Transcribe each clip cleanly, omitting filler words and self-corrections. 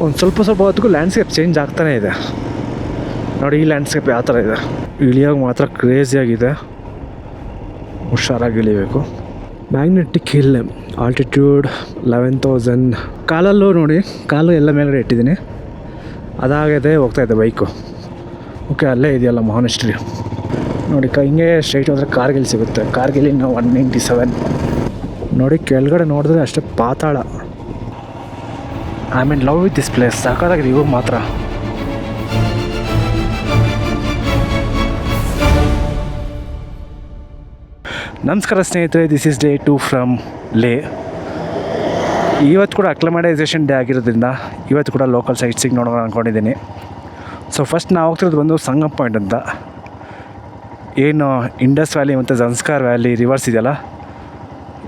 ಒಂದು ಸ್ವಲ್ಪ ಹೊತ್ತಿಗೂ landscape change ಆಗ್ತಾನೇ ಇದೆ. ನೋಡಿ ಈ ಲ್ಯಾಂಡ್ಸ್ಕೇಪ್ ಯಾವ ಥರ ಇದೆ. ಇಳಿಯೋಗಿ ಮಾತ್ರ ಕ್ರೇಜಿಯಾಗಿದೆ, ಹುಷಾರಾಗಿ ಇಳಿಬೇಕು. Magnetic hill, altitude 11,000. ಕಾಲಲ್ಲೂ ನೋಡಿ, ಕಾಲು ಎಲ್ಲ ಮೇಲ್ಗಡೆ ಇಟ್ಟಿದ್ದೀನಿ. ಅದಾಗದೆ ಹೋಗ್ತಾಯಿದ್ದೆ ಬೈಕು. ಓಕೆ, ಅಲ್ಲೇ ಇದೆಯಲ್ಲ ಮೊನಾಸ್ಟ್ರಿ. ನೋಡಿ ಹಿಂಗೆ ಸ್ಟ್ರೈಟ್ ಹೋದರೆ ಕಾರ್ಗಿಲ್ ಸಿಗುತ್ತೆ. ಕಾರ್ಗಿಲ್ ಇನ್ನು 197. ನೋಡಿ ಕೆಳಗಡೆ ನೋಡಿದ್ರೆ ಅಷ್ಟೇ ಪಾತಾಳ. I mean love with this place. ಸಾಕಾಗಿದೆ ಇವು ಮಾತ್ರ. ನಮಸ್ಕಾರ ಸ್ನೇಹಿತರೆ, ದಿಸ್ ಈಸ್ ಡೇ 2 ಫ್ರಮ್ ಲೇ. ಇವತ್ತು ಕೂಡ ಅಕ್ಲಮಟೈಸೇಷನ್ ಡೇ ಆಗಿರೋದ್ರಿಂದ ಇವತ್ತು ಕೂಡ ಲೋಕಲ್ ಸೈಟ್ಸಿಗೆ ನೋಡೋಣ ಅಂದ್ಕೊಂಡಿದ್ದೀನಿ. ಸೊ ಫಸ್ಟ್ ನಾವು ಹೋಗ್ತಿರೋದು ಬಂದು ಸಂಗಮ್ ಪಾಯಿಂಟ್ ಅಂತ. ಏನು ಇಂಡಸ್ ವ್ಯಾಲಿ ಮತ್ತು ಜನ್ಸ್ಕಾರ್ ವ್ಯಾಲಿ ರಿವರ್ಸ್ ಇದೆಯಲ್ಲ,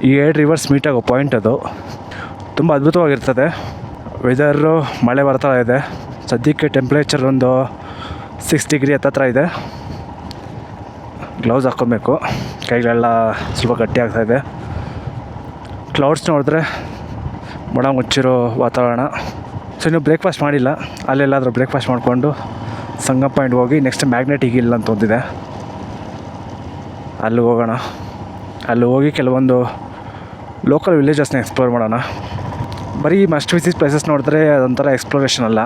ಈ 2 ರಿವರ್ಸ್ ಮೀಟ್ ಆಗೋ ಪಾಯಿಂಟ್ ಅದು. ತುಂಬ ಅದ್ಭುತವಾಗಿರ್ತದೆ. ವೆದರು ಮಳೆ ಬರ್ತಾ ಇದೆ. ಸದ್ಯಕ್ಕೆ ಟೆಂಪ್ರೇಚರ್ ಒಂದು 6 ಡಿಗ್ರಿ ಹತ್ತತ್ರ ಇದೆ. ಗ್ಲೌಸ್ ಹಾಕ್ಕೊಬೇಕು, ಕೈಗಳೆಲ್ಲ ಸ್ವಲ್ಪ ಗಟ್ಟಿ ಆಗ್ತಾಯಿದೆ. ಕ್ಲೌಡ್ಸ್ ನೋಡಿದ್ರೆ ಮೋಡ ಮುಚ್ಚಿರೋ ವಾತಾವರಣ. ಸೊ ಇನ್ನೂ ಬ್ರೇಕ್ಫಾಸ್ಟ್ ಮಾಡಿಲ್ಲ. ಅಲ್ಲೆಲ್ಲಾದರೂ ಬ್ರೇಕ್ಫಾಸ್ಟ್ ಮಾಡಿಕೊಂಡು ಸಂಗಮ್ ಪಾಯಿಂಟ್ ಹೋಗಿ ನೆಕ್ಸ್ಟ್ ಮ್ಯಾಗ್ನೆಟಿಕ್ ಹಿಲ್ ಅಂತ ಒಂದಿದೆ, ಅಲ್ಲಿ ಹೋಗೋಣ. ಅಲ್ಲಿ ಹೋಗಿ ಕೆಲವೊಂದು ಲೋಕಲ್ ವಿಲೇಜಸ್ನ ಎಕ್ಸ್ಪ್ಲೋರ್ ಮಾಡೋಣ. ಬರೀ ಮಸ್ಟ್ ವಿಸಿಟ್ ಪ್ಲೇಸಸ್ ನೋಡಿದ್ರೆ ಅದೊಂಥರ ಎಕ್ಸ್ಪ್ಲೋರೇಷನ್ ಅಲ್ಲ.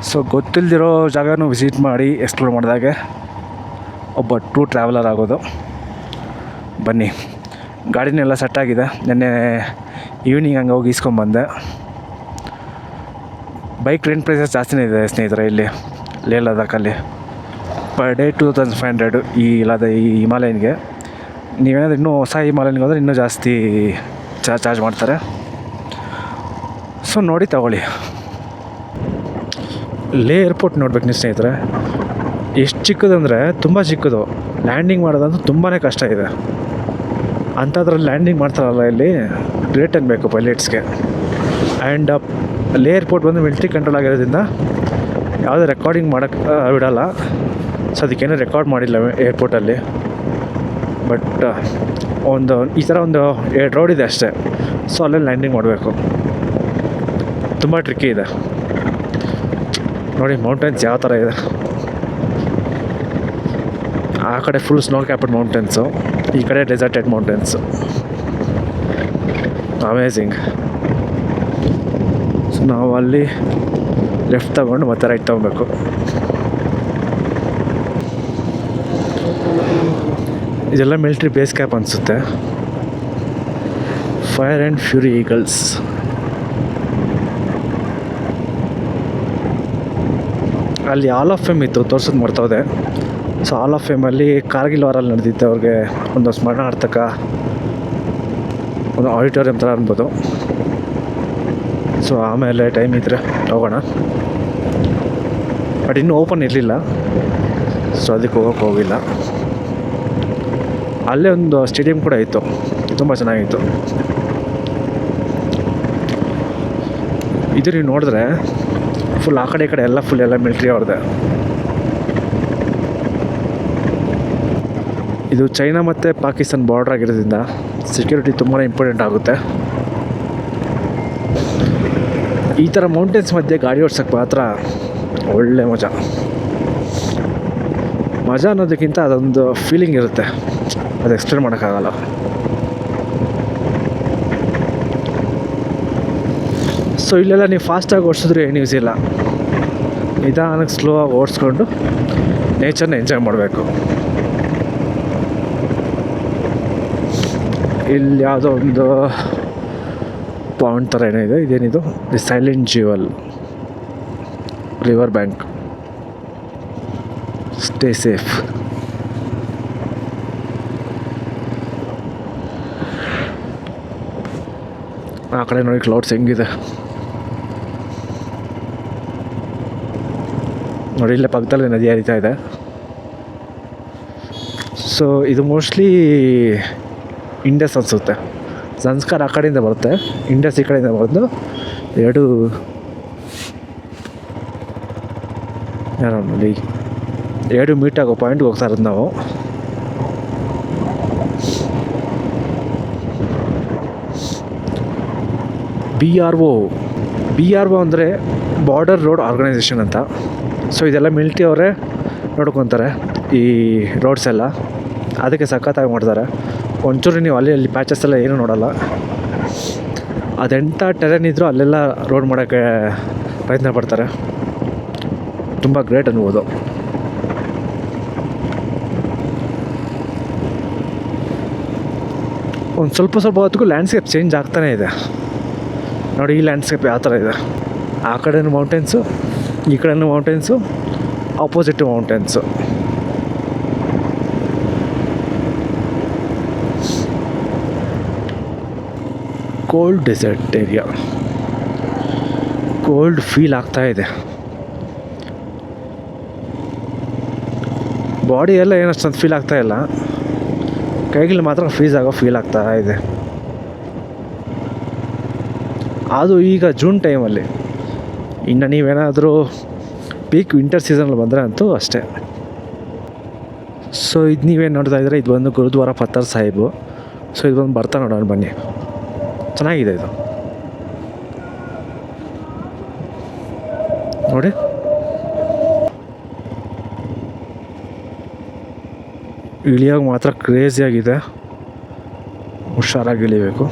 ಸೊ ಗೊತ್ತಿಲ್ಲದಿರೋ ಜಾಗನೂ ವಿಸಿಟ್ ಮಾಡಿ ಎಕ್ಸ್ಪ್ಲೋರ್ ಮಾಡಿದಾಗೆ ಒಬ್ಬ ಟ್ರೂ ಟ್ರಾವೆಲರ್ ಆಗೋದು. ಬನ್ನಿ, ಗಾಡಿನೆಲ್ಲ ಸೆಟ್ಟಾಗಿದೆ. ನೆನ್ನೆ ಈವ್ನಿಂಗ್ ಹಂಗೆ ಹೋಗಿ ಇಸ್ಕೊಂಬಂದೆ. ಬೈಕ್ ರೆಂಟ್ ಪ್ರೈಸಸ್ ಜಾಸ್ತಿನೇ ಇದೆ ಸ್ನೇಹಿತರೆ ಇಲ್ಲಿ ಲೇ ಲದಾಖಲ್ಲಿ. ಪರ್ ಡೇ 2500 ಈ ಹಿಮಾಲಯನ್ಗೆ. ನೀವೇನಾದರೂ ಇನ್ನೂ ಹೊಸ ಹಿಮಾಲಯನ್ಗೆ ಹೋದರೆ ಇನ್ನೂ ಜಾಸ್ತಿ ಚಾರ್ಜ್ ಮಾಡ್ತಾರೆ. ಸೊ ನೋಡಿ ತಗೊಳ್ಳಿ. ಲೇ ಏರ್ಪೋರ್ಟ್ ನೋಡ್ಬೇಕು ನೀವು ಸ್ನೇಹಿತರೆ. ಎಷ್ಟು ಚಿಕ್ಕದಂದರೆ ತುಂಬ ಚಿಕ್ಕದು. ಲ್ಯಾಂಡಿಂಗ್ ಮಾಡೋದಂತೂ ತುಂಬಾ ಕಷ್ಟ ಇದೆ. ಅಂಥದ್ರಲ್ಲಿ ಲ್ಯಾಂಡಿಂಗ್ ಮಾಡ್ತಾರಲ್ಲ ಇಲ್ಲಿ, ಗ್ರೇಟ್ ಅನ್ಬೇಕು ಪೈಲಟ್ಸ್ಗೆ. ಆ್ಯಂಡ್ ಲೇ ಏರ್ಪೋರ್ಟ್ ಬಂದು ಮಿಲಿಟ್ರಿ ಕಂಟ್ರೋಲ್ ಆಗಿರೋದ್ರಿಂದ ಯಾವುದೇ ರೆಕಾರ್ಡಿಂಗ್ ಮಾಡೋಕ್ಕೆ ಬಿಡೋಲ್ಲ. ಸೊ ಅದಕ್ಕೇನೂ ರೆಕಾರ್ಡ್ ಮಾಡಿಲ್ಲ ಏರ್ಪೋರ್ಟಲ್ಲಿ. ಬಟ್ ಒಂದು ಈ ಥರ ಒಂದು 2 ರೋಡ್ ಇದೆ ಅಷ್ಟೇ. ಸೊ ಅಲ್ಲೇ ಲ್ಯಾಂಡಿಂಗ್ ಮಾಡಬೇಕು. ತುಂಬ ಟ್ರಿಕ್ಕಿ ಇದೆ. ನೋಡಿ ಮೌಂಟೇನ್ಸ್ ಯಾವ ಥರ ಇದೆ. ಆ ಕಡೆ ಫುಲ್ ಸ್ನೋ ಕ್ಯಾಪ್ಡ್ ಮೌಂಟೇನ್ಸು, ಈ ಕಡೆ ಡೆಸರ್ಟೆಡ್ ಮೌಂಟೇನ್ಸು. ಅಮೇಝಿಂಗ್. ಸೊ ನಾವು ಅಲ್ಲಿ ಲೆಫ್ಟ್ ತಗೊಂಡು ಮತ್ತೆ ರೈಟ್ ತೊಗೊಬೇಕು. ಇದೆಲ್ಲ ಮಿಲಿಟ್ರಿ ಬೇಸ್ ಕ್ಯಾಂಪ್ ಅನಿಸುತ್ತೆ. Fire and fury eagles. ಅಲ್ಲಿ ಆಲ್ ಆಫ್ ಫೇಮ್ ಇತ್ತು, ತೋರ್ಸೋದು ಮಾಡ್ತಾವೆ. ಸೊ ಆಲ್ ಆಫ್ ಫೇಮಲ್ಲಿ ಕಾರ್ಗಿಲ್ ವಾರಲ್ಲಿ ನಡೆದಿತ್ತು. ಅವ್ರಿಗೆ ಒಂದು ಸ್ಮರಣಾರ್ಥಕ ಒಂದು ಆಡಿಟೋರಿಯಂ ಥರ ಅನ್ಬೋದು. ಸೊ ಆಮೇಲೆ ಟೈಮ್ ಇದ್ದರೆ ಹೋಗೋಣ. ಬಟ್ ಇನ್ನೂ ಓಪನ್ ಇರಲಿಲ್ಲ, ಸೊ ಅದಕ್ಕೆ ಹೋಗೋಕ್ಕೆ ಹೋಗಿಲ್ಲ. ಅಲ್ಲೇ ಒಂದು ಸ್ಟೇಡಿಯಂ ಕೂಡ ಇತ್ತು, ತುಂಬ ಚೆನ್ನಾಗಿತ್ತು. ಇದು ನೀವು ನೋಡಿದ್ರೆ ಫುಲ್ ಆ ಕಡೆ ಈ ಕಡೆ ಎಲ್ಲ ಫುಲ್ ಎಲ್ಲ ಮಿಲ್ಟ್ರಿ ಅವ್ರದ್ದೆ. ಇದು ಚೈನಾ ಮತ್ತು ಪಾಕಿಸ್ತಾನ ಬಾರ್ಡ್ರ್ ಆಗಿರೋದ್ರಿಂದ ಸೆಕ್ಯೂರಿಟಿ ತುಂಬಾ ಇಂಪಾರ್ಟೆಂಟ್ ಆಗುತ್ತೆ. ಈ ಥರ ಮೌಂಟೇನ್ಸ್ ಮಧ್ಯೆ ಗಾಡಿ ಓಡ್ಸೋಕ್ಕೆ ಮಾತ್ರ ಒಳ್ಳೆ ಮಜಾ ಅನ್ನೋದಕ್ಕಿಂತ ಅದೊಂದು ಫೀಲಿಂಗ್ ಇರುತ್ತೆ, ಅದು ಎಕ್ಸ್ಪ್ಲೇನ್ ಮಾಡೋಕ್ಕಾಗಲ್ಲ. ಸೊ ಇಲ್ಲೆಲ್ಲ ನೀವು ಫಾಸ್ಟಾಗಿ ಓಡಿಸಿದ್ರೆ ಏನು ಯೂಸ್ ಇಲ್ಲ. ನಿಧಾನಕ್ಕೆ ಸ್ಲೋ ಆಗಿ ಓಡಿಸ್ಕೊಂಡು ನೇಚರ್ನ ಎಂಜಾಯ್ ಮಾಡಬೇಕು. ಇಲ್ಲಿ ಯಾವುದೋ ಒಂದು ಪಾಯಿಂಟ್ ಥರ ಏನೋ ಇದೆ. ಇದೇನಿದು? The silent jewel, river bank. Stay safe. ಆ ಕಡೆ ನೋಡಿ ಕ್ಲೌಡ್ಸ್ ಹೆಂಗಿದೆ ನೋಡಿ. ಇಲ್ಲೇ ಪಕ್ಕದಲ್ಲಿ ನದಿ ಹರಿತಾ ಇದೆ. ಸೊ ಇದು ಮೋಸ್ಟ್ಲಿ ಇಂಡಸ್ ಅನಿಸುತ್ತೆ. ಜನ್ಸ್ಕಾರ್ ಆ ಕಡೆಯಿಂದ ಬರುತ್ತೆ, ಇಂಡಸ್ ಈ ಕಡೆಯಿಂದ ಬಂದು ಎರಡು ಮೀಟ್ ಆಗೋ ಪಾಯಿಂಟ್ಗೆ ಹೋಗ್ತಾ ಇರೋದು ನಾವು. BRO BRO ಅಂದರೆ ಬಾರ್ಡರ್ ರೋಡ್ ಆರ್ಗನೈಸೇಷನ್ ಅಂತ. ಸೊ ಇದೆಲ್ಲ ಮಿಲಿಟ್ರಿ ಅವರೇ ನೋಡ್ಕೊತಾರೆ ಈ ರೋಡ್ಸ್ ಎಲ್ಲ. ಅದಕ್ಕೆ ಸಖತ್ತಾಗಿ ಮಾಡ್ತಾರೆ. ಒಂಚೂರು ನೀವು ಅಲ್ಲಿ ಪ್ಯಾಚಸ್ ಎಲ್ಲ ಏನೂ ನೋಡೋಲ್ಲ. ಅದೆಂಥ ಟೆರೆನ್ ಇದ್ದರೂ ಅಲ್ಲೆಲ್ಲ ರೋಡ್ ಮಾಡೋಕ್ಕೆ ಪ್ರಯತ್ನ ಪಡ್ತಾರೆ. ತುಂಬ ಗ್ರೇಟ್ ಅನ್ಬೋದು. ಒಂದು ಸ್ವಲ್ಪ ಹೊತ್ತಿಗೂ ಲ್ಯಾಂಡ್ಸ್ಕೇಪ್ ಚೇಂಜ್ ಆಗ್ತಾನೇ ಇದೆ. ನೋಡಿ ಈ ಲ್ಯಾಂಡ್ಸ್ಕೇಪ್ ಯಾವ ಥರ ಇದೆ. ಆ ಕಡೆನೂ ಮೌಂಟೇನ್ಸು, ಈ ಕಡೆನೂ mountains, opposite mountains. Cold desert area. Cold feel ಆಗ್ತಾ ಇದೆ. ಬಾಡಿ ಎಲ್ಲ ಏನು ಅಷ್ಟೊಂದು ಫೀಲ್ ಆಗ್ತಾ ಇಲ್ಲ, ಕೈಗಳು ಮಾತ್ರ ಫ್ರೀಸ್ ಆಗೋ ಫೀಲ್ ಆಗ್ತಾ ಇದೆ. ಅದು ಈಗ ಜೂನ್ ಟೈಮಲ್ಲಿ. ಇನ್ನು ನೀವೇನಾದರೂ ಪೀಕ್ ವಿಂಟರ್ ಸೀಸನಲ್ಲಿ ಬಂದರೆ ಅಂತೂ ಅಷ್ಟೇ. ಸೊ ಇದು ನೀವೇನು ನೋಡ್ತಾ ಇದ್ದರೆ ಇದು ಬಂದು ಗುರುದ್ವಾರ ಪತ್ತರ್ ಸಾಹಿಬು. ಸೊ ಇದು ಬಂದು ಬರ್ತಾ ನೋಡೋಣ ಬನ್ನಿ. ಚೆನ್ನಾಗಿದೆ ಇದು ನೋಡಿ. ಇಳಿಯೋಕೆ ಮಾತ್ರ ಕ್ರೇಜಿಯಾಗಿದೆ, ಹುಷಾರಾಗಿ ಇಳಿಬೇಕು.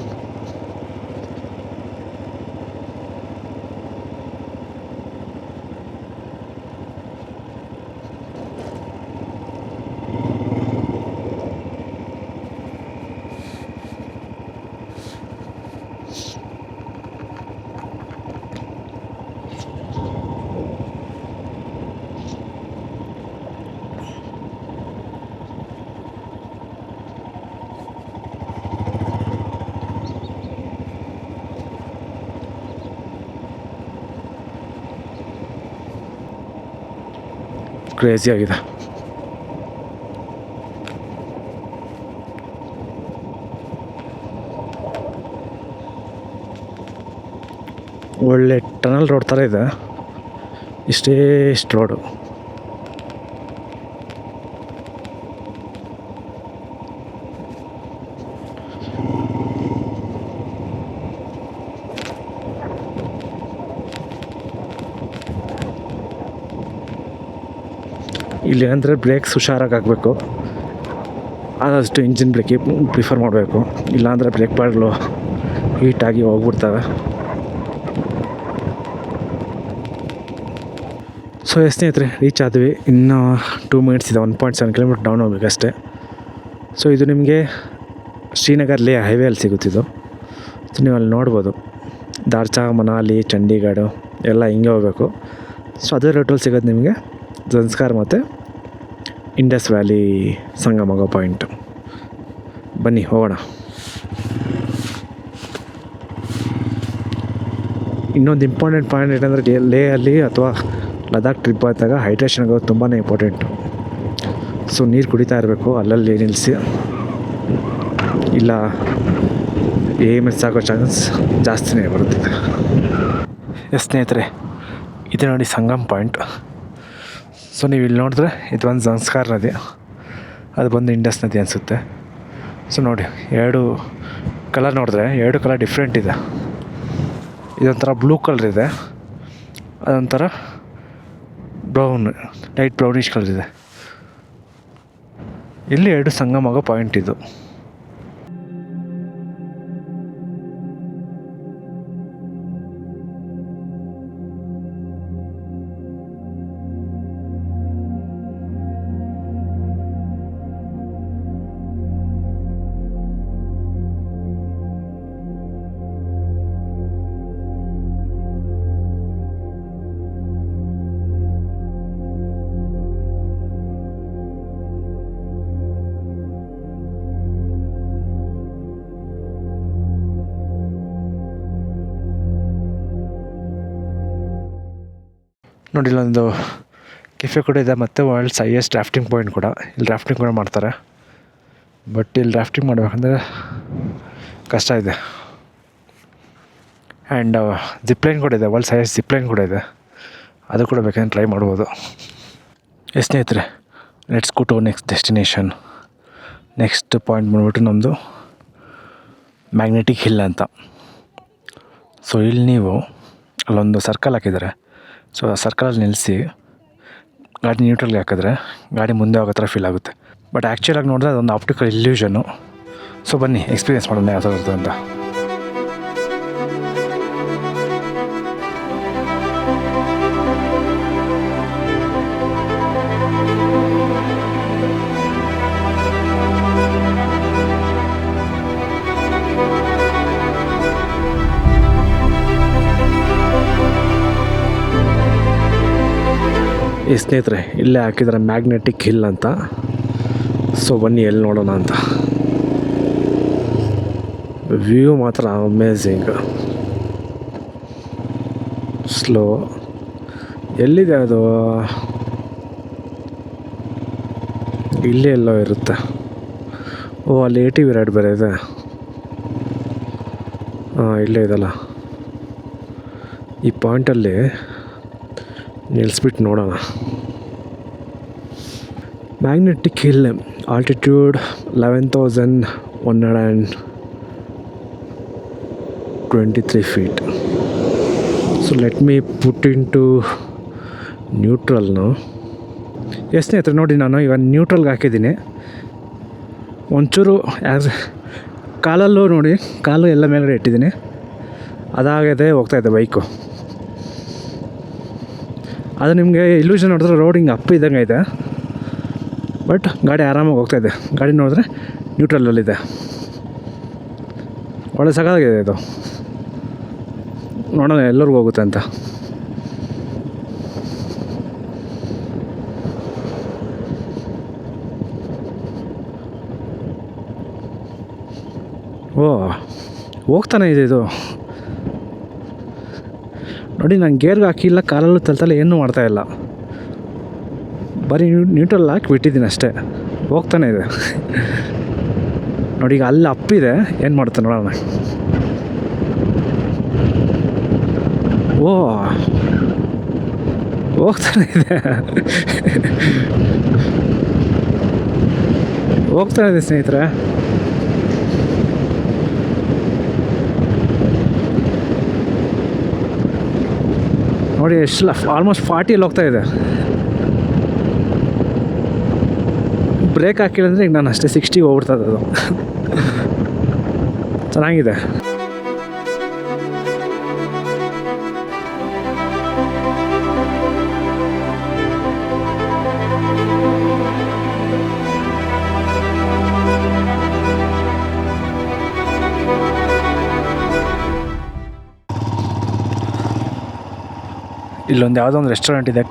ಕ್ರೇಜಿಯಾಗಿದೆ. ಒಳ್ಳೆ ಟನಲ್ ರೋಡ್ ಥರ ಇದೆ. ಇಷ್ಟು ರೋಡು. ಇಲ್ಲಿ ಅಂದರೆ ಬ್ರೇಕ್ಸ್ ಹುಷಾರಾಗಿ ಹಾಕಬೇಕು. ಆದಷ್ಟು ಇಂಜಿನ್ ಬ್ರೇಕಿಗೆ ಪ್ರಿಫರ್ ಮಾಡಬೇಕು, ಇಲ್ಲಾಂದರೆ ಬ್ರೇಕ್ ಪ್ಯಾಡ್ಗಳು ಹೀಟಾಗಿ ಹೋಗ್ಬಿಡ್ತವೆ. ಸೊ ಸ್ನೇಹಿತರೆ ರೀಚ್ ಆದ್ವಿ. ಇನ್ನೂ 2 ಮಿನಿಟ್ಸ್ ಇದೆ. 1.7 ಕಿಲೋಮೀಟರ್ ಡೌನ್ ಹೋಗ್ಬೇಕಷ್ಟೇ. ಸೊ ಇದು ನಿಮಗೆ ಶ್ರೀನಗರ್ ಲೇ ಹೈವೇಯಲ್ಲಿ ಸಿಗುತ್ತಿದ್ದು. ಸೊ ನೀವು ಅಲ್ಲಿ ನೋಡ್ಬೋದು ದಾರ್ಚಾ, ಮನಾಲಿ, ಚಂಡೀಗಢ ಎಲ್ಲ ಹಿಂಗೆ ಹೋಗಬೇಕು. ಸೊ ಅದೇ ರೋಟಲ್ಲಿ ಸಿಗೋದು ನಿಮಗೆ ಜನ್ಸ್ಕಾರ್ ಮತ್ತು ಇಂಡಸ್ ವ್ಯಾಲಿ ಸಂಗಮ ಆಗೋ ಪಾಯಿಂಟ್. ಬನ್ನಿ ಹೋಗೋಣ. ಇನ್ನೊಂದು ಇಂಪಾರ್ಟೆಂಟ್ ಪಾಯಿಂಟ್ ಏನಂದರೆ ಲೇ ಅಲ್ಲಿ ಅಥವಾ ಲದಾಖ್ ಟ್ರಿಪ್ ಆದಾಗ ಹೈಡ್ರೇಷನ್ ಆಗೋದು ತುಂಬಾ ಇಂಪಾರ್ಟೆಂಟು. ಸೊ ನೀರು ಕುಡಿತಾ ಇರಬೇಕು ಅಲ್ಲಲ್ಲಿ ನಿಲ್ಲಿಸಿ, ಇಲ್ಲ ಮಿಸ್ ಆಗೋ ಚಾನ್ಸ್ ಜಾಸ್ತಿನೇ ಬರುತ್ತದೆ. ಸ್ನೇಹಿತರೆ ಇದು ನೋಡಿ ಸಂಗಮ್ ಪಾಯಿಂಟ್. ಸೊ ನೀವು ಇಲ್ಲಿ ನೋಡಿದ್ರೆ ಇದು ಒಂದು ಜನ್ಸ್ಕಾರ್ ನದಿ, ಅದು ಬಂದು ಇಂಡಸ್ ನದಿ ಅನಿಸುತ್ತೆ. ಸೊ ನೋಡಿ ಎರಡು ಕಲರ್ ನೋಡಿದ್ರೆ 2 ಕಲರ್ ಡಿಫ್ರೆಂಟ್ ಇದೆ. ಇದೊಂಥರ ಬ್ಲೂ ಕಲರ್ ಇದೆ, ಅದೊಂಥರ ಬ್ರೌನ್, ಲೈಟ್ ಬ್ರೌನಿಷ್ ಕಲರ್ ಇದೆ. ಇಲ್ಲಿ 2 ಸಂಗಮ ಆಗೋ ಪಾಯಿಂಟ್ ಇದು. ನೋಡಿ ಇಲ್ಲೊಂದು ಕೆಫೆ ಕೂಡ ಇದೆ, ಮತ್ತು ವರ್ಲ್ಡ್ಸ್ ಹೈಯೆಸ್ಟ್ ರಾಫ್ಟಿಂಗ್ ಪಾಯಿಂಟ್ ಕೂಡ. ಇಲ್ಲಿ ರಾಫ್ಟಿಂಗ್ ಕೂಡ ಮಾಡ್ತಾರೆ, ಬಟ್ ಇಲ್ಲಿ ರಾಫ್ಟಿಂಗ್ ಮಾಡಬೇಕಂದ್ರೆ ಕಷ್ಟ ಇದೆ. ಆ್ಯಂಡ್ ಜಿಪ್ಲೈನ್ ಕೂಡ ಇದೆ, ವರ್ಲ್ಡ್ಸ್ ಹೈಯೆಸ್ಟ್ ಜಿಪ್ಲೈನ್ ಕೂಡ ಇದೆ, ಅದು ಕೂಡ ಬೇಕಂದ್ರೆ ಟ್ರೈ ಮಾಡ್ಬೋದು. ಸ್ನೇಹಿತರೆ let's go to next destination. Next point ಬಂದ್ಬಿಟ್ಟು ನಮ್ಮದು ಮ್ಯಾಗ್ನೆಟಿಕ್ ಹಿಲ್ ಅಂತ. ಸೊ ಇಲ್ಲಿ ನೀವು ಅಲ್ಲೊಂದು ಸರ್ಕಲ್ ಹಾಕಿದ್ದಾರೆ. ಸೊ ಆ ಸರ್ಕಲಲ್ಲಿ ನಿಲ್ಲಿಸಿ ಗಾಡಿ ನ್ಯೂಟ್ರಲ್ಗೆ ಹಾಕಿದ್ರೆ ಗಾಡಿ ಮುಂದೆ ಹೋಗೋ ಥರ ಫೀಲ್ ಆಗುತ್ತೆ. ಬಟ್ ಆ್ಯಕ್ಚುಲಾಗಿ ನೋಡಿದ್ರೆ ಅದೊಂದು ಆಪ್ಟಿಕಲ್ ಇಲ್ಯೂಷನ್ನು. ಸೊ ಬನ್ನಿ ಎಕ್ಸ್ಪೀರಿಯೆನ್ಸ್ ಮಾಡೋಣ ಯಾವ ಥರ ಇರುತ್ತೆ ಅಂತ. ಈ ಸ್ನೇಹಿತರೆ ಇಲ್ಲೇ ಹಾಕಿದ್ದಾರೆ ಮ್ಯಾಗ್ನೆಟಿಕ್ ಹಿಲ್ ಅಂತ. ಸೊ ಬನ್ನಿ ಎಲ್ಲಿ ನೋಡೋಣ ಅಂತ. ವ್ಯೂ ಮಾತ್ರ ಅಮೇಝಿಂಗ್. ಸ್ಲೋ ಎಲ್ಲಿದೆ ಅದು? ಇಲ್ಲೇ ಎಲ್ಲೋ ಇರುತ್ತೆ. ಓ ಅಲ್ಲಿ ATV ರೈಡ್ ಬೇರೆ ಇದೆ. ಹಾಂ ಇಲ್ಲೇ ಇದಲ್ಲ. ಈ ಪಾಯಿಂಟಲ್ಲಿ ನಿಲ್ಲಿಸ್ಬಿಟ್ಟು ನೋಡೋಣ. Magnetic hill altitude 11,123 feet. So let me put in to ನ್ಯೂಟ್ರಲ್ನು. ಸ್ನೇಹಿತರೆ ನೋಡಿ, ನಾನು ಇವಾಗ ನ್ಯೂಟ್ರಲ್ಗೆ ಹಾಕಿದ್ದೀನಿ. ಒಂಚೂರು ಕಾಲಲ್ಲೂ ನೋಡಿ, ಕಾಲು ಎಲ್ಲ ಮೇಲ್ಗಡೆ ಇಟ್ಟಿದ್ದೀನಿ. ಅದಾಗದೆ ಹೋಗ್ತಾಯಿದ್ದೆ ಬೈಕು. ಅದು ನಿಮಗೆ ಇಲ್ಯೂಷನ್ ನೋಡಿದ್ರೆ ರೋಡ್ ಹಿಂಗೆ ಅಪ್ ಇದ್ದಂಗೆ ಇದೆ, ಬಟ್ ಗಾಡಿ ಆರಾಮಾಗಿ ಹೋಗ್ತಾಯಿದೆ. ಗಾಡಿ ನೋಡಿದ್ರೆ ನ್ಯೂಟ್ರಲಲ್ಲಿದೆ. ಒಳ್ಳೆ ಸಖತ್ತಾಗಿದೆ ಇದು. ನೋಡೋಣ ಎಲ್ಲರಿಗೂ ಹೋಗುತ್ತೆ ಅಂತ. ಓ ಹೋಗ್ತಾನೆ ಇದೆ ಇದು. ನೋಡಿ ನಾನು ಗೇರ್ಗೆ ಹಾಕಿಲ್ಲ, ಕಾಲಲ್ಲೂ ತಲ್ತಲ್ಲ, ಏನೂ ಮಾಡ್ತಾಯಿಲ್ಲ. ಬರೀ ನ್ಯೂಟ್ರಲ್ ಹಾಕಿ ಬಿಟ್ಟಿದ್ದೀನಿ ಅಷ್ಟೇ. ಹೋಗ್ತಾನೆ ಇದೆ. ನೋಡಿ ಈಗ ಅಲ್ಲಿ ಅಪ್ಪಿದೆ, ಏನು ಮಾಡುತ್ತೆ ನೋಡೋಣ. ಓ ಹೋಗ್ತಾನೆ ಇದೆ. ಹೋಗ್ತಾನೆ ಇದೆ ಸ್ನೇಹಿತರೆ. ನೋಡಿ ಎಷ್ಟು ಆಲ್ಮೋಸ್ಟ್ 40 ಹೋಗ್ತಾ ಇದೆ. ಬ್ರೇಕ್ ಹಾಕಿಲ್ಲ ಅಂದರೆ ಈಗ ನಾನು ಅಷ್ಟೇ 60 ಹೋಗ್ಬಿಡ್ತದೆ ಅದು. ಚೆನ್ನಾಗಿದೆ. ಇಲ್ಲೊಂದು ಯಾವುದೋ ಒಂದು ರೆಸ್ಟೋರೆಂಟ್ ಇದೆ,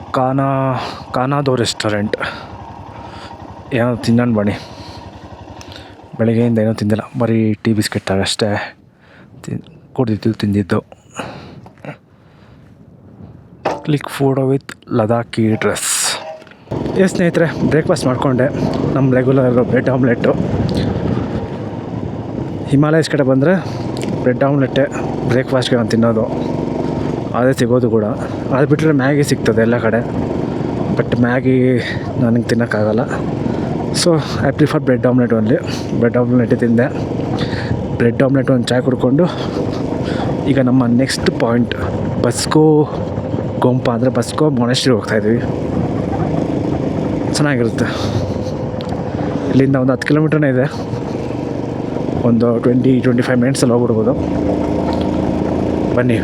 ಕಾನಾದೋ ರೆಸ್ಟೋರೆಂಟ್. ಏನೋ ತಿನ್ನೋಣ ಬನ್ನಿ. ಬೆಳಗ್ಗೆಯಿಂದ ಏನೂ ತಿಂದಿಲ್ಲ, ಬರೀ ಟೀ ಬಿಸ್ಕೆಟ್ ಅಷ್ಟೇ ತಿಂದಿದ್ದು. Click photo with Ladakhi dress. ಸ್ನೇಹಿತರೆ ಬ್ರೇಕ್ಫಾಸ್ಟ್ ಮಾಡಿಕೊಂಡೆ. ನಮ್ಮ ರೆಗ್ಯುಲರ್ ಬ್ರೆಡ್ ಆಮ್ಲೆಟ್ಟು. ಹಿಮಾಲಯಸ್ ಕಡೆ ಬಂದರೆ ಬ್ರೆಡ್ ಆಮ್ಲೆಟ್ಟೆ ಬ್ರೇಕ್ಫಾಸ್ಟ್ಗೆ ನಾನು ತಿನ್ನೋದು. ಅದೇ ಸಿಗೋದು ಕೂಡ. ಅದು ಬಿಟ್ಟರೆ ಮ್ಯಾಗಿ ಸಿಗ್ತದೆ ಎಲ್ಲ ಕಡೆ, ಬಟ್ ಮ್ಯಾಗಿ ನನಗೆ ತಿನ್ನೋಕ್ಕಾಗಲ್ಲ. So I prefer bread omelette only. Bread omelette ತಿಂದೆ. ಬ್ರೆಡ್ ಆಮ್ಲೆಟ್ ಒಂದು ಚಾಯ್ ಕುಡ್ಕೊಂಡು ಈಗ ನಮ್ಮ ನೆಕ್ಸ್ಟ್ ಪಾಯಿಂಟ್ ಬಸ್ಕೋ ಗೊಂಪ ಅಂದರೆ ಬಸ್ಕೋ ಮೊನೆಸ್ಟ್ರಿ ಹೋಗ್ತಾಯಿದ್ವಿ. ಚೆನ್ನಾಗಿರುತ್ತೆ. ಇಲ್ಲಿಂದ ಒಂದು 10 ಕಿಲೋಮೀಟ್ರನೇ ಇದೆ. ಒಂದು 20-25 ಮಿನಿಟ್ಸಲ್ಲಿ ಹೋಗ್ಬಿಡ್ಬೋದು. ಬನ್ನಿ.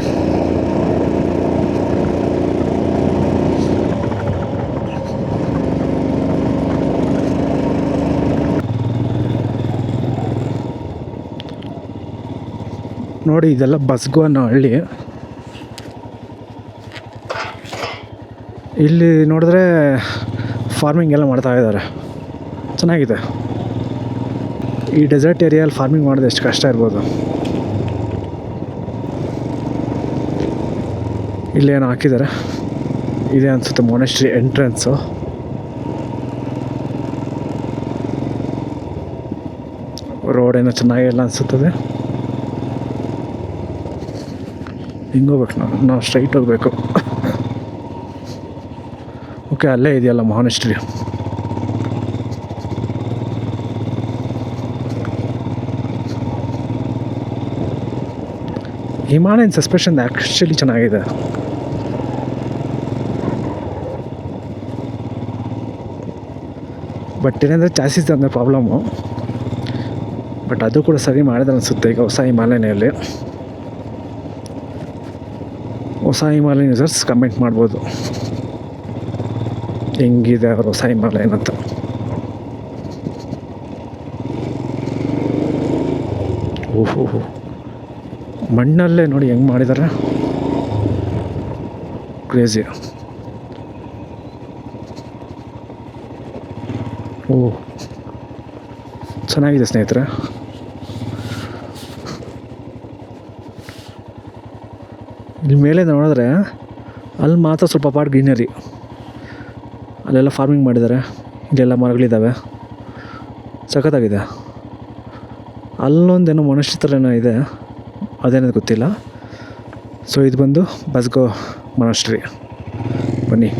ನೋಡಿ ಇದೆಲ್ಲ ಬಸ್ಗೋ ಅನ್ನೋ ಹಳ್ಳಿ. ಇಲ್ಲಿ ನೋಡಿದ್ರೆ ಫಾರ್ಮಿಂಗ್ ಎಲ್ಲ ಮಾಡ್ತಾ ಇದ್ದಾರೆ. ಚೆನ್ನಾಗಿದೆ. ಈ ಡೆಸರ್ಟ್ ಏರಿಯಲ್ಲಿ ಫಾರ್ಮಿಂಗ್ ಮಾಡೋದು ಎಷ್ಟು ಕಷ್ಟ ಇರ್ಬೋದು. ಇಲ್ಲೇನು ಹಾಕಿದ್ದಾರೆ, ಇದೆ ಅನಿಸುತ್ತೆ ಮೊನೆಸ್ಟ್ರಿ ಎಂಟ್ರೆನ್ಸು. ರೋಡ್ ಏನೋ ಚೆನ್ನಾಗಿಲ್ಲ ಅನಿಸುತ್ತದೆ. ಹಿಂಗೆ ಹೋಗ್ಬೇಕು, ನಾವು ಸ್ಟ್ರೈಟ್ ಹೋಗಬೇಕು. ಓಕೆ, ಅಲ್ಲೇ ಇದೆಯಲ್ಲ ಮೊನೆಸ್ಟ್ರಿ. ಹಿಮಾಲಯನ್ ಸಸ್ಪೆನ್ಷನ್ ಆ್ಯಕ್ಚುಲಿ ಚೆನ್ನಾಗಿದೆ. ಬಟ್ ಏನಂದರೆ ಚಾಸಿಸ್ ಅಂದರೆ ಪ್ರಾಬ್ಲಮ್ಮು. ಬಟ್ ಅದು ಕೂಡ ಸರಿ ಮಾಡಿದ್ರೆ ಅನಿಸುತ್ತೆ ಈಗ ಹೊಸ ಹಿಮಾಲಯನಲ್ಲಿ. ಹೊಸ ಹಿಮಾಲಯನ್ ಯೂಸರ್ಸ್ ಕಮೆಂಟ್ ಮಾಡ್ಬೋದು ಹೆಂಗಿದೆ ಅವ್ರ ಹೊಸ ಹಿಮಾಲಯನ್ ಅಂತ. ಓಹೋ, ಮಣ್ಣಲ್ಲೇ ನೋಡಿ ಹೆಂಗೆ ಮಾಡಿದ್ದಾರೆ, ಕ್ರೇಜಿ. ಓಹ್, ಚೆನ್ನಾಗಿದೆ ಸ್ನೇಹಿತರೆ. ಇಲ್ಲಿ ಮೇಲೆ ನೋಡಿದ್ರೆ ಅಲ್ಲಿ ಮಾತ್ರ ಸ್ವಲ್ಪ ಪಾಟ್ ಗ್ರೀನರಿ, ಅಲ್ಲೆಲ್ಲ ಫಾರ್ಮಿಂಗ್ ಮಾಡಿದ್ದಾರೆ, ಇಲ್ಲೆಲ್ಲ ಮರಗಳಿದ್ದಾವೆ, ಸಖತ್ತಾಗಿದೆ. ಅಲ್ಲೊಂದೇನೋ ಮನುಷ್ಯ ಥರ ಏನೋ ಇದೆ, ಅದೇನದು ಗೊತ್ತಿಲ್ಲ. ಸೊ ಇದು ಬಂದು ಬಸ್ಗೋ ಮೊನಾಸ್ಟ್ರಿ. ಬನ್ನಿ.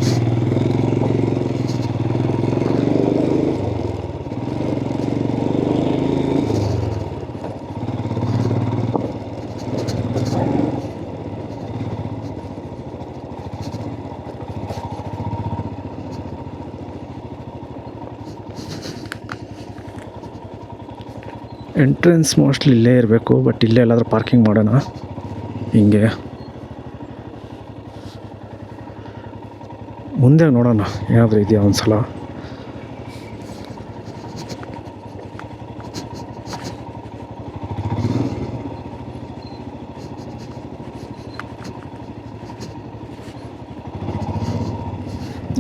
ಎಂಟ್ರೆನ್ಸ್ ಮೋಸ್ಟ್ಲಿ ಇಲ್ಲೇ ಇರಬೇಕು, ಬಟ್ ಇಲ್ಲೇ ಎಲ್ಲಾದರೂ ಪಾರ್ಕಿಂಗ್ ಮಾಡೋಣ. ಹಿಂಗೆ ಮುಂದೆ ನೋಡೋಣ ಏನಾದರೂ ಇದೆಯಾ ಒಂದು ಸಲ.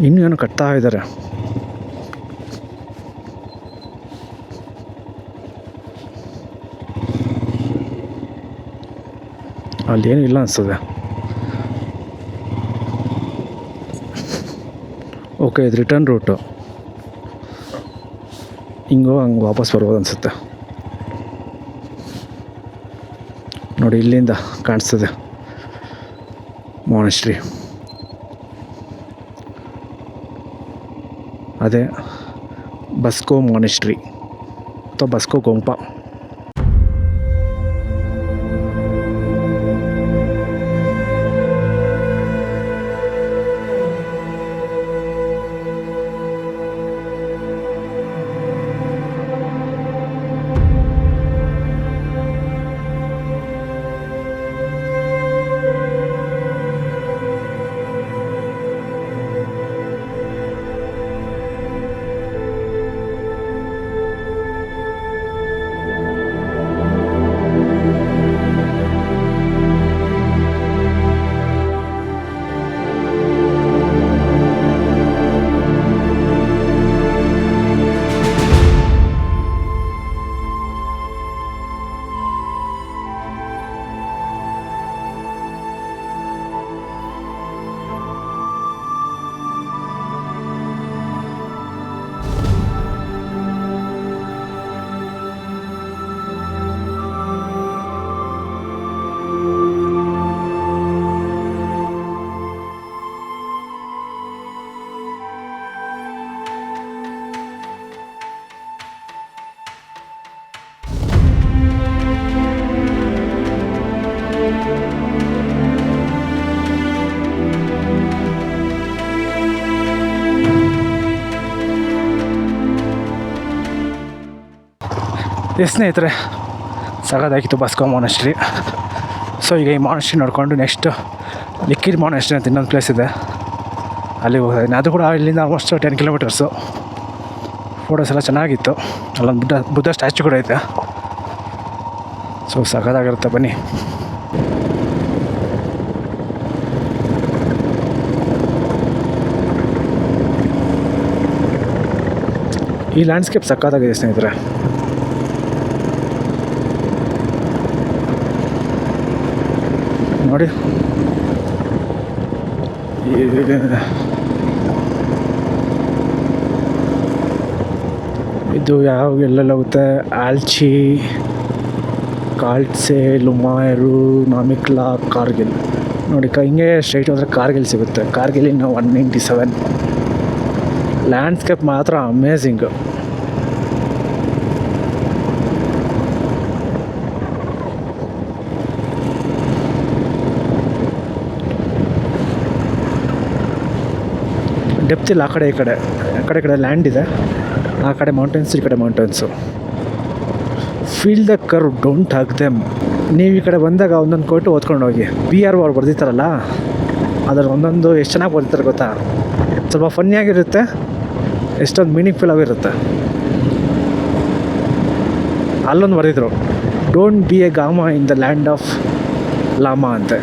ಇನ್ನೂ ಏನೋ ಕಟ್ತಾ ಇದ್ದಾರೆ. ಅಲ್ಲೇನೂ ಇಲ್ಲ ಅನಿಸ್ತದೆ. ಓಕೆ, ಇದು ರಿಟರ್ನ್ ರೂಟು. ಹಿಂಗೋ ಹಂಗೆ ವಾಪಸ್ ಬರ್ಬೋದು ಅನಿಸುತ್ತೆ. ನೋಡಿ, ಇಲ್ಲಿಂದ ಕಾಣಿಸ್ತದೆ ಮೊನಾಸ್ಟ್ರಿ. ಅದೇ ಬಸ್ಕೋ ಮೊನಾಸ್ಟ್ರಿ ಅಥವಾ ಬಸ್ಕೋ ಗೊಂಪಾ. ಸ್ನೇಹಿತರೆ, ಸಗದಾಗಿತ್ತು ಬಸ್ಕೋ ಮೊನಾಸ್ಟ್ರಿ. ಸೊ ಈಗ ಈ ಮೊನಾಸ್ಟ್ರಿ ನೋಡಿಕೊಂಡು ನೆಕ್ಸ್ಟ್ ಲಿಕ್ಕಿಡ್ ಮೊನಾಸ್ಟ್ರಿ ಅಂತ ಇನ್ನೊಂದು ಪ್ಲೇಸ್ ಇದೆ, ಅಲ್ಲಿಗೆ ಹೋಗ್ತಾಯಿದ್ದೀನಿ. ಅದು ಕೂಡ ಇಲ್ಲಿಂದ ಆಲ್ಮೋಸ್ಟ್ 10 ಕಿಲೋಮೀಟರ್ಸು. ಫೋಟೋಸ್ ಎಲ್ಲ ಚೆನ್ನಾಗಿತ್ತು. ಅಲ್ಲೊಂದು ಬುದ್ಧ ಸ್ಟ್ಯಾಚು ಕೂಡ ಐತೆ. ಸೊ ಸಗದಾಗಿರುತ್ತೆ, ಬನ್ನಿ. ಈ ಲ್ಯಾಂಡ್ಸ್ಕೇಪ್ ಸಕ್ಕತ್ತಾಗಿದೆ ಸ್ನೇಹಿತರೆ. ನೋಡಿ, ಇದು ಎಲ್ಲೆಲ್ಲ ಹೋಗುತ್ತೆ, ಆಲ್ಚಿ, ಕಾಲ್ಸೆ, ಲುಮಾಯರು, ನಾಮಿಕ್ಲಾ, ಕಾರ್ಗಿಲ್. ನೋಡಿ, ಹಿಂಗೆ ಸ್ಟ್ರೈಟ್ ಹೋದರೆ ಕಾರ್ಗಿಲ್ ಸಿಗುತ್ತೆ. ಕಾರ್ಗಿಲ್ ಇನ್ನು 197. ಲ್ಯಾಂಡ್ಸ್ಕೇಪ್ ಮಾತ್ರ ಅಮೇಝಿಂಗು. ಡೆಪ್ತ್ ಇಲ್ಲ. ಆ ಕಡೆ ಈ ಕಡೆ ಲ್ಯಾಂಡ್ ಇದೆ. ಆ ಕಡೆ ಮೌಂಟೇನ್ಸ್, ಈ ಕಡೆ mountains. Feel the curve, don't hug them. ನೀವು ಈ ಕಡೆ ಬಂದಾಗ ಒಂದೊಂದು ಕೊಟ್ಟು ಓದ್ಕೊಂಡು ಹೋಗಿ. BRO ಅವ್ರು ಬರ್ದಿರ್ತಾರಲ್ಲ, ಅದ್ರಲ್ಲಿ ಒಂದೊಂದು ಎಷ್ಟು ಚೆನ್ನಾಗಿ ಬರ್ದಿರ್ತಾರೆ ಗೊತ್ತಾ. ಸ್ವಲ್ಪ ಫನ್ನಿಯಾಗಿರುತ್ತೆ, ಎಷ್ಟೊಂದು ಮೀನಿಂಗ್ಫುಲ್ ಆಗಿರುತ್ತೆ. ಅಲ್ಲೊಂದು ಬರೆದಿದ್ರು, don't be a gama in the land of lama ಅಂತೆ.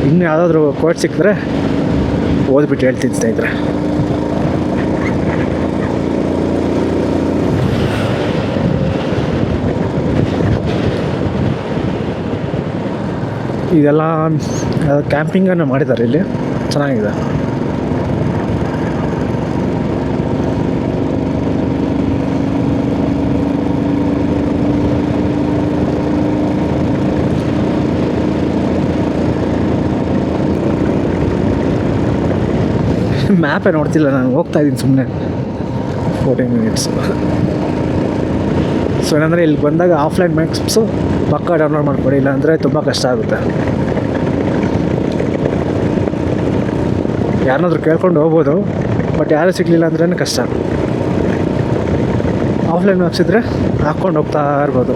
ಇನ್ನು ಯಾವುದಾದ್ರೂ ಕೋಟ್ ಸಿಕ್ಕಿದ್ರೆ ಓದ್ಬಿಟ್ಟು ಹೇಳ್ತೀನಿ ಸ್ನೇಹಿತರೆ. ಇದೆಲ್ಲ ಕ್ಯಾಂಪಿಂಗನ್ನು ಮಾಡಿದ್ದಾರೆ ಇಲ್ಲಿ, ಚೆನ್ನಾಗಿದೆ. ಮ್ಯಾಪೇ ನೋಡ್ತಿಲ್ಲ ನಾನು, ಹೋಗ್ತಾ ಇದ್ದೀನಿ ಸುಮ್ಮನೆ 14 ಮಿನಿಟ್ಸ್. ಸೊ ಏನಂದರೆ ಇಲ್ಲಿ ಬಂದಾಗ ಆಫ್ಲೈನ್ ಮ್ಯಾಪ್ಸು ಪಕ್ಕ ಡೌನ್ಲೋಡ್ ಮಾಡ್ಕೊಡಿ, ಇಲ್ಲಾಂದರೆ ತುಂಬ ಕಷ್ಟ ಆಗುತ್ತೆ. ಯಾರನ್ನಾದ್ರೂ ಕೇಳ್ಕೊಂಡು ಹೋಗ್ಬೋದು, ಬಟ್ ಯಾರೂ ಸಿಗಲಿಲ್ಲ ಅಂದ್ರೇ ಕಷ್ಟ. ಆಫ್ಲೈನ್ ಮ್ಯಾಪ್ಸ್ ಇದ್ದರೆ ಹಾಕ್ಕೊಂಡು ಹೋಗ್ತಾ ಇರ್ಬೋದು.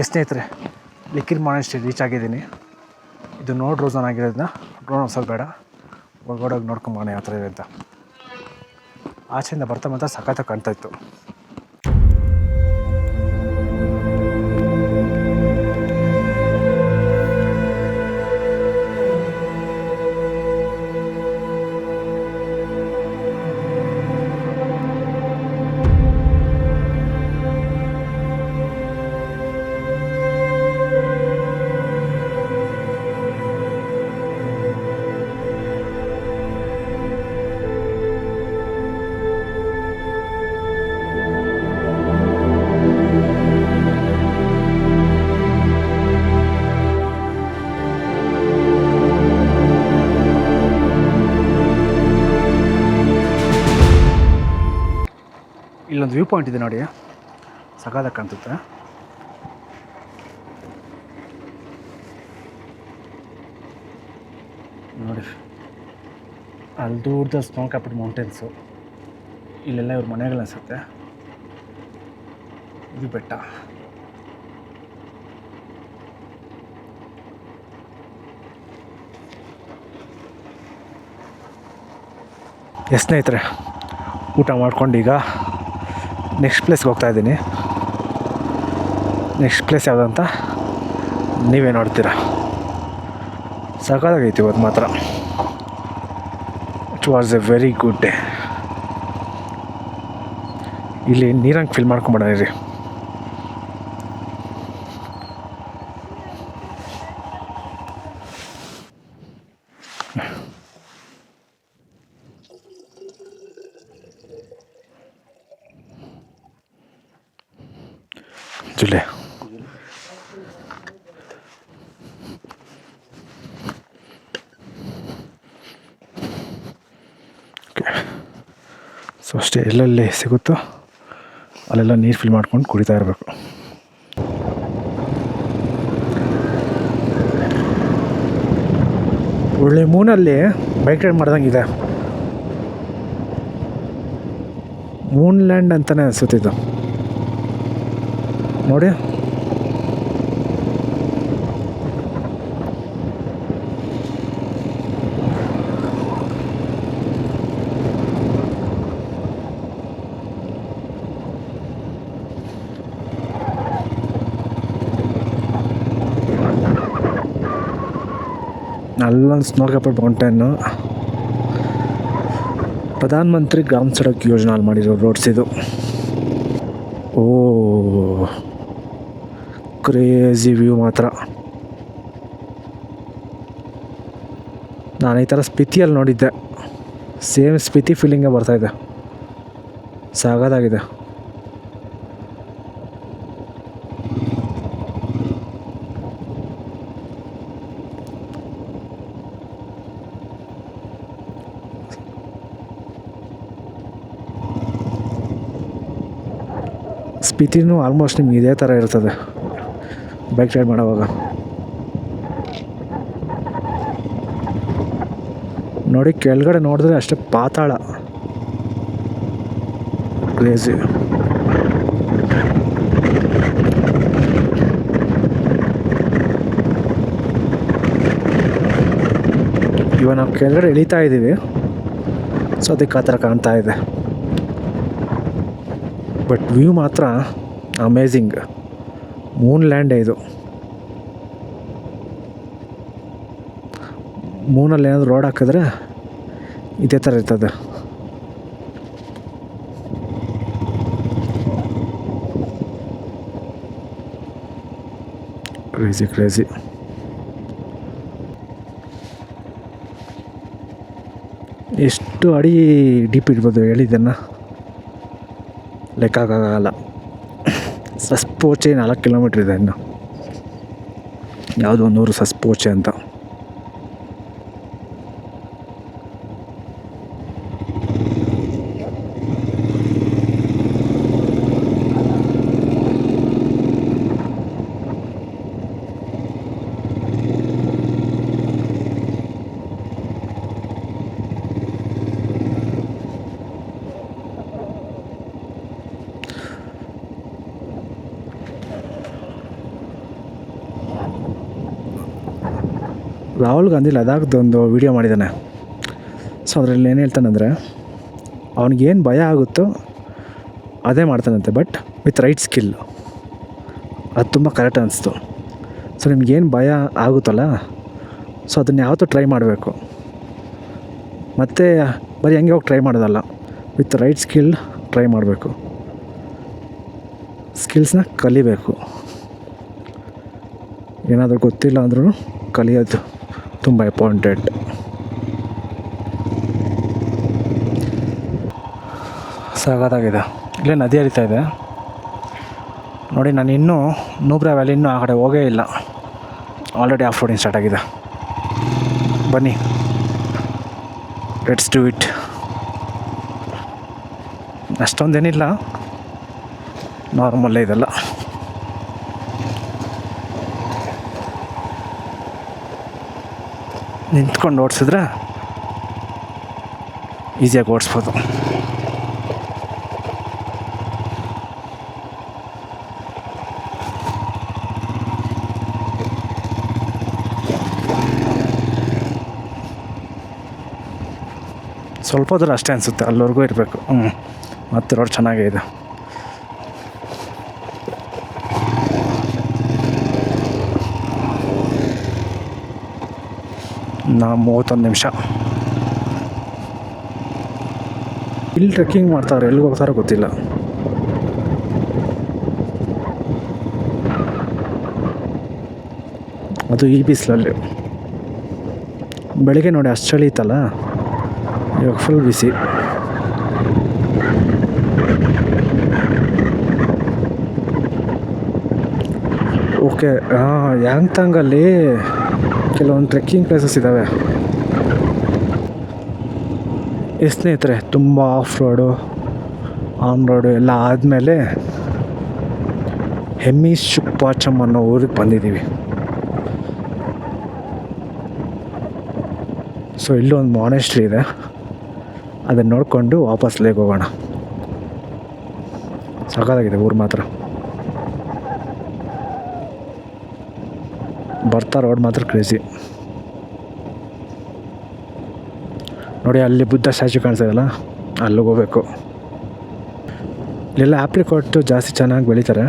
ಸ್ನೇಹಿತರೆ, ಲಿಕ್ಕಿರ್ ಮಾನೆಸ್ಟ್ರಿ ರೀಚ್ ಆಗಿದ್ದೀನಿ. ಇದು ನೋಡ್ರೋ ಝೋನ್ ಆಗಿರೋದನ್ನ ಡ್ರೋನ್ ಹೊಸದು ಬೇಡ, ಒಳಗಡೆ ನೋಡ್ಕೊಂಬೋಣ ಯಾವ ಥರ ಇದೆ ಅಂತ. ಆಚೆಯಿಂದ ಬರ್ತಾ ಸಖತ್ತಾಗಿ ಕಾಣ್ತಾಯಿತ್ತು. ಇಲ್ಲೊಂದು ವ್ಯೂ ಪಾಯಿಂಟ್ ಇದೆ ನೋಡಿ, ಸಖತ್ತಾಗಿ ಕಾಣ್ತುತ್ತೆ. ನೋಡಿ ಅಲ್ಲಿ ದೂರದ ಸ್ನೋ ಕ್ಯಾಪ್ಡ್ ಮೌಂಟೇನ್ಸು, ಇಲ್ಲೆಲ್ಲ ಇವ್ರ ಮನೆಗಳು ಅನಿಸುತ್ತೆ. ಇದು ಬೆಟ್ಟ. ಸ್ನೇಹಿತರೆ, ಊಟ ಮಾಡ್ಕೊಂಡು ಈಗ ನೆಕ್ಸ್ಟ್ ಪ್ಲೇಸ್ಗೆ ಹೋಗ್ತಾಯಿದ್ದೀನಿ. ನೆಕ್ಸ್ಟ್ ಪ್ಲೇಸ್ ಯಾವುದಂತ ನೀವೇ ನೋಡ್ತೀರಾ. ಸಖತ್ತಾಗೈತಿ ಇವತ್ತು ಮಾತ್ರ. It was A very good day. ಇಲ್ಲಿ ನೀರಂಗೆ ಫಿಲ್ ಮಾಡ್ಕೊಂಬಿಡೋಣ. ಜುಲೆ ಓಕೆ. ಸೊ ಅಷ್ಟೇ, ಎಲ್ಲೆಲ್ಲಿ ಸಿಗುತ್ತೋ ಅಲ್ಲೆಲ್ಲ ನೀರು ಫಿಲ್ ಮಾಡ್ಕೊಂಡು ಕುಡಿತಾ ಇರಬೇಕು. ಒಳ್ಳೆ ಮೂನಲ್ಲಿ ಬೈಕ್ ರೈಡ್ ಮಾಡ್ದಂಗಿದೆ. ಮೂನ್ ಲ್ಯಾಂಡ್ ಅಂತಲೇ ಅನಿಸುತ್ತಿದ್ದು ನೋಡಿ. ಅಲ್ಲೊಂದು snow capped mountain. Pradhan Mantri ಗ್ರಾಮ ಸಡಕ್ ಯೋಜನೆಯಲ್ಲಿ ಮಾಡಿರೋ ರೋಡ್ಸ್ ಇದು. ಓ ಕ್ರೇಜಿ ವ್ಯೂ ಮಾತ್ರ. ನಾನು ಈ ಥರ ಸ್ಪಿತಿಯಲ್ಲಿ ನೋಡಿದ್ದೆ, ಸೇಮ್ ಸ್ಪಿತಿ ಫೀಲಿಂಗೇ ಬರ್ತಾಯಿದೆ. ಸಾಗದಾಗಿದೆ. ಸ್ಪಿತಿನೂ ಆಲ್ಮೋಸ್ಟ್ ನಿಮ್ಗೆ ಇದೇ ಥರ ಇರ್ತದೆ ಬೈಕ್ ರೈಡ್ ಮಾಡೋವಾಗ. ನೋಡಿ ಕೆಳಗಡೆ ನೋಡಿದ್ರೆ ಅಷ್ಟೇ ಪಾತಾಳ, ಕ್ರೇಜಿ. ಇವಾಗ ನಾವು ಕೆಳಗಡೆ ಇಳಿತಾ ಇದ್ದೀವಿ, ಸೊ ಅದಕ್ಕೆ ಆ ಥರ ಕಾಣ್ತಾ ಇದೆ. ಬಟ್ ವ್ಯೂ ಮಾತ್ರ ಅಮೇಝಿಂಗ್. ಮೂನ್ ಲ್ಯಾಂಡೇ ಇದು. ಮೂನಲ್ಲಿ ಏನಾದರೂ ರೋಡ್ ಹಾಕಿದ್ರೆ ಇದೇ ಥರ ಇರ್ತದೆ. Crazy crazy. ಎಷ್ಟು ಅಡಿ ಡೀಪ್ ಇರ್ಬೋದು ಹೇಳಿದ್ದನ್ನು ಲೆಕ್ಕಾಗಲ್ಲ. ಸಸ್ಪೋಚೆ 4 ಕಿಲೋಮೀಟ್ರ್ ಇದೆ ಇನ್ನು, ಯಾವುದೋ ಒಂದು ಊರು ಸಸ್ಪೋಚೆ ಅಂತ. ರಾಹುಲ್ ಗಾಂಧಿ ಲದಾಖ್ದೊಂದು ವೀಡಿಯೋ ಮಾಡಿದ್ದಾನೆ. ಸೊ ಅದರಲ್ಲಿ ಏನು ಹೇಳ್ತಾನಂದರೆ, ಅವ್ನಿಗೇನು ಭಯ ಆಗುತ್ತೋ ಅದೇ ಮಾಡ್ತಾನಂತೆ, ಬಟ್ ವಿತ್ ರೈಟ್ ಸ್ಕಿಲ್. ಅದು ತುಂಬ ಕರೆಕ್ಟ್ ಅನಿಸ್ತು. ಸೊ ನಿಮ್ಗೇನು ಭಯ ಆಗುತ್ತಲ್ಲ, ಸೊ ಅದನ್ನು ಯಾವತ್ತೂ ಟ್ರೈ ಮಾಡಬೇಕು. ಮತ್ತು ಬರೀ ಹಂಗೆ ಹೋಗಿ ಟ್ರೈ ಮಾಡೋದಲ್ಲ, ವಿತ್ ರೈಟ್ ಸ್ಕಿಲ್ ಟ್ರೈ ಮಾಡಬೇಕು. ಸ್ಕಿಲ್ಸ್ನ ಕಲಿಬೇಕು. ಏನಾದರೂ ಗೊತ್ತಿಲ್ಲ ಅಂದ್ರೂ ಕಲಿಯೋದು ತುಂಬ ಇಂಪಾರ್ಟೆಂಟ್. ಸಾಕಾಗಿದೆ. ಇಲ್ಲೇ ನದಿ ಹರಿತಾ ಇದೆ ನೋಡಿ. ನಾನು ಇನ್ನೂ ನೂಬ್ರಾ ವ್ಯಾಲಿ ಇನ್ನೂ ಆ ಕಡೆ ಹೋಗೇ ಇಲ್ಲ. ಆಲ್ರೆಡಿ ಆಫ್ ರೋಡಿಂಗ್ ಸ್ಟಾರ್ಟ್ ಆಗಿದೆ. ಬನ್ನಿ, ಲೆಟ್ಸ್ ಡೂ ಇಟ್. ಅಷ್ಟೊಂದೇನಿಲ್ಲ, ನಾರ್ಮಲ್ಲೇ ಇದೆಲ್ಲ. ನಿಂತ್ಕೊಂಡು ಓಡಿಸಿದ್ರೆ ಈಸಿಯಾಗಿ ಓಡಿಸ್ಬೋದು. ಸ್ವಲ್ಪ ದೂರ ಅಷ್ಟೇ ಅನಿಸುತ್ತೆ, ಅಲ್ಲಿವರೆಗೂ ಇರಬೇಕು. ಮತ್ತೆ ರೋಡ್ ಚೆನ್ನಾಗೇ ಇದೆ. ನಾ 31 ನಿಮಿಷ. ಇಲ್ಲಿ ಟ್ರೆಕ್ಕಿಂಗ್ ಮಾಡ್ತಾರೆ, ಎಲ್ಲಿಗೆ ಹೋಗ್ತಾರೋ ಗೊತ್ತಿಲ್ಲ. ಅದು ಈ ಬಿಸಿಲಲ್ಲಿ. ಬೆಳಗ್ಗೆ ನೋಡಿ ಅಷ್ಟು ಚಳಿ ಇತ್ತಲ್ಲ, ಇವಾಗ ಫುಲ್ ಬಿಸಿ. ಓಕೆ, ಯಾಂಗ್ತಾಂಗಲ್ಲಿ ಕೆಲವೊಂದು ಟ್ರೆಕ್ಕಿಂಗ್ ಪ್ಲೇಸಸ್ ಇದ್ದಾವೆ. ಸ್ನೇಹಿತರೆ, ತುಂಬ ಆಫ್ ರೋಡು ಆನ್ ರೋಡು ಎಲ್ಲ ಆದಮೇಲೆ ಹೆಮ್ಮಿ ಶುಕ್ಪಾಚಮ್ ಅನ್ನೋ ಊರಿಗೆ ಬಂದಿದ್ದೀವಿ. ಸೊ ಇಲ್ಲೂ ಒಂದು ಮಾನೆಸ್ಟ್ರಿ ಇದೆ, ಅದನ್ನು ನೋಡಿಕೊಂಡು ವಾಪಸ್ ಲೇಗ್ ಹೋಗೋಣ. ಸಖತ್ತಾಗಿದೆ ಊರು ಮಾತ್ರ. ಬರ್ತಾ ರೋಡ್ ಮಾತ್ರ ಕ್ರೇಜಿ. ನೋಡಿ ಅಲ್ಲಿ ಬುದ್ಧ ಸ್ಟ್ಯಾಚು ಕಾಣಿಸ್ತದಲ್ಲ, ಅಲ್ಲಿಗೆ ಹೋಗ್ಬೇಕು. ಇಲ್ಲೆಲ್ಲ ಆಪ್ರಿಕಾಟು ಜಾಸ್ತಿ ಚೆನ್ನಾಗಿ ಬೆಳೀತಾರೆ.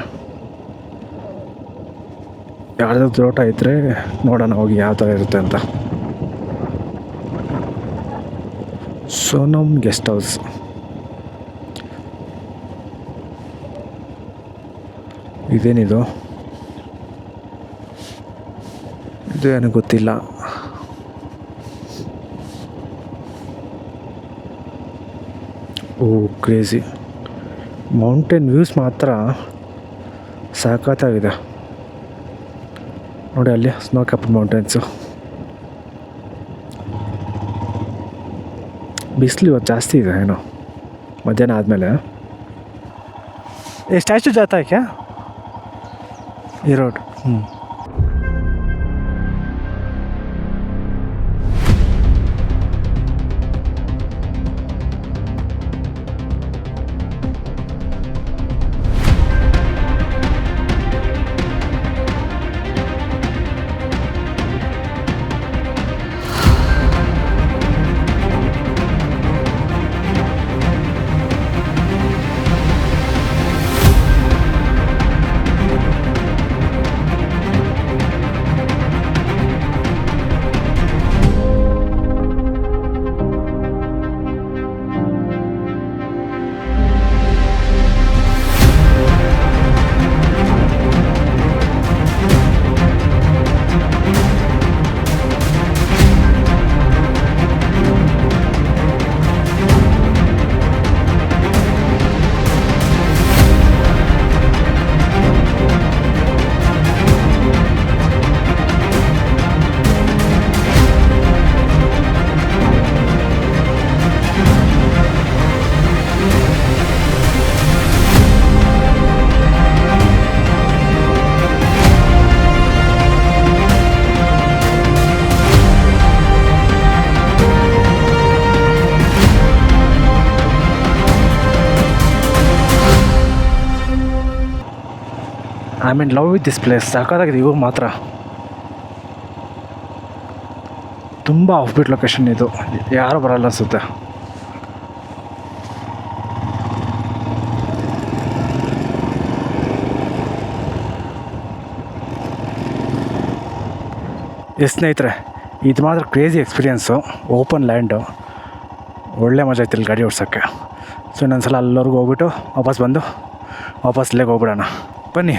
ಯಾರ್ದಾದ್ರು ತೋಟ ಇದ್ದರೆ ನೋಡೋಣ ಹೋಗಿ ಯಾವ ಥರ ಇರುತ್ತೆ ಅಂತ. Sonam guest house. ಇದೇನಿದು? ಇದು ಏನೂ ಗೊತ್ತಿಲ್ಲ. ಓ ಕ್ರೇಜಿ. ಮೌಂಟೇನ್ ವ್ಯೂಸ್ ಮಾತ್ರ ಸಖತ್ತಾಗಿದೆ ನೋಡಿ. ಅಲ್ಲಿ ಸ್ನೋ ಕ್ಯಾಪ್ಡ್ ಮೌಂಟೇನ್ಸು. ಬಿಸಿಲು ಇವತ್ತು ಜಾಸ್ತಿ ಇದೆ ಏನೋ, ಮಧ್ಯಾಹ್ನ ಆದಮೇಲೆ. ये स्टैचू जाता है क्या ये road? I mean love with this place. ಸಾಕಾಗಿದೆ ಇವಾಗ ಮಾತ್ರ. ತುಂಬ ಆಫ್ ಬೀಟ್ ಲೊಕೇಶನ್ ಇದು, ಯಾರು ಬರಲ್ಲ ಅನಿಸುತ್ತೆ. ಸ್ನೇಹಿತರೆ, ಇದು ಮಾತ್ರ ಕ್ರೇಜಿ ಎಕ್ಸ್ಪೀರಿಯೆನ್ಸು. ಓಪನ್ ಲ್ಯಾಂಡು, ಒಳ್ಳೆ ಮಜಾ ಐತಿ ಇಲ್ಲಿ ಗಾಡಿ ಓಡ್ಸೋಕ್ಕೆ. ಸೊ ಇನ್ನೊಂದು ಸಲ ಅಲ್ಲಿವರೆಗೂ ಹೋಗ್ಬಿಟ್ಟು ವಾಪಸ್ ಬಂದು ವಾಪಸ್ ಇಲ್ಲಿಗೆ ಹೋಗ್ಬಿಡೋಣ ಬನ್ನಿ.